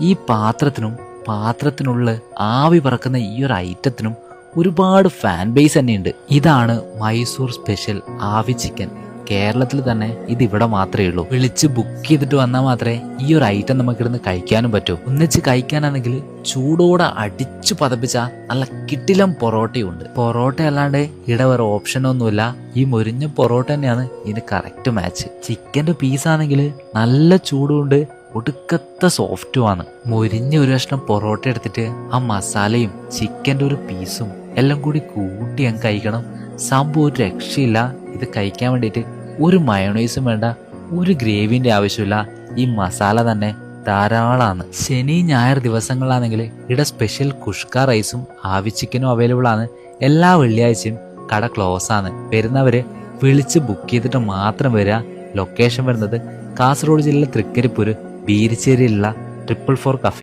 ഈ പാത്രത്തിനുള്ള ആവി പറക്കുന്ന ഈ ഒരു ഐറ്റത്തിനും ഒരുപാട് ഫാൻ ബേസ് തന്നെയുണ്ട്. ഇതാണ് മൈസൂർ സ്പെഷ്യൽ ആവി ചിക്കൻ. കേരളത്തിൽ തന്നെ ഇത് ഇവിടെ മാത്രമേ ഉള്ളൂ. വിളിച്ച് ബുക്ക് ചെയ്തിട്ട് വന്നാൽ മാത്രമേ ഈ ഒരു ഐറ്റം നമുക്ക് ഇടുന്ന് കഴിക്കാനും പറ്റൂ. ഒന്നിച്ച് കഴിക്കാനാണെങ്കിൽ ചൂടോടെ അടിച്ചു പതപ്പിച്ച നല്ല കിട്ടിലം പൊറോട്ടയുണ്ട്. പൊറോട്ട അല്ലാണ്ട് ഇവിടെ വേറെ ഓപ്ഷനൊന്നുമില്ല. ഈ മൊരിഞ്ഞ പൊറോട്ട തന്നെയാണ് ഇതിന് കറക്റ്റ് മാച്ച്. ചിക്കന്റെ പീസാണെങ്കിൽ നല്ല ചൂടുണ്ട്, ഒടുക്കത്തെ സോഫ്റ്റുമാണ്. മൊരിഞ്ഞ ഒരു കഷ്ണം പൊറോട്ട എടുത്തിട്ട് ആ മസാലയും ചിക്കൻ്റെ ഒരു പീസും എല്ലാം കൂടി കൂട്ടി അങ്ങ് കഴിക്കണം. സംഭവം ഒരു രക്ഷയില്ല. ഇത് കഴിക്കാൻ വേണ്ടിയിട്ട് ഒരു മയോണൈസും വേണ്ട, ഒരു ഗ്രേവിൻ്റെ ആവശ്യമില്ല. ഈ മസാല തന്നെ ധാരാളമാണ്. ശനി ഞായർ ദിവസങ്ങളാണെങ്കിൽ ഇവിടെ സ്പെഷ്യൽ കുഷ്ക റൈസും ആവി ചിക്കനും അവൈലബിൾ ആണ്. എല്ലാ വെള്ളിയാഴ്ചയും കട ക്ലോസ് ആണ്. വരുന്നവര് വിളിച്ച് ബുക്ക് ചെയ്തിട്ട് മാത്രം വരിക. ലൊക്കേഷൻ വരുന്നത് കാസർഗോഡ് ജില്ലയിലെ തൃക്കരിപ്പൂര് ബീരിച്ചേരിയിലുള്ള 444 കഫേ.